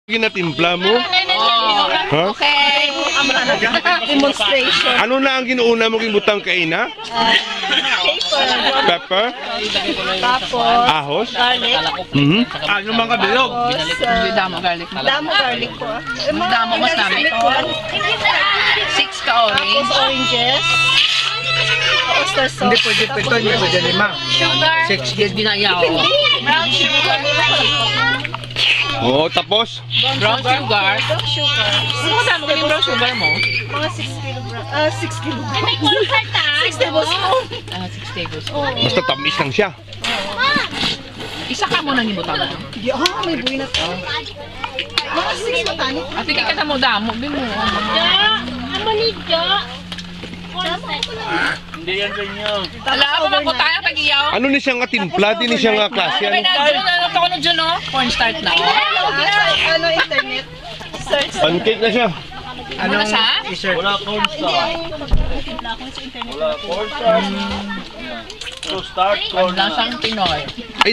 Ginatimpla mo? Ha? Okay. Demonstration. Ano na ang ginuuna mo gibutang kaina? Pepper? Tapos, Ahos? garlic. Ano mga bilog? Tapos, Damo garlic. damo garlic po. Damo mas namin. 6 ka Tapos, orange. oranges. Oyster sauce. Hindi pwede pito, hindi pwede lima. Sugar. 6 gid ginaya ko. Brown sugar. Oo, tapos? Brown sugar. Brown sugar. Ano damo ko yung brown sugar mo? Mga 6 kilogram. 6 kilogram. 6 tablespoon. 6 tablespoons. Basta tamis lang siya. Isa ka mo nang himutan mo. May buhay na to. Mga 6 matani. At hindi ka mo damo. Bin mo. Alam mo ba po tayo pag-iyaw? Ano ni siya nga timpla? Di ni siya nga klase. Ano Ano? na ito ko na dyan, no? Cornstarch na. Ano, internet? Search. Pancake na siya. Ano sa? T-shirt. Wala Lasang Pinoy. Ay,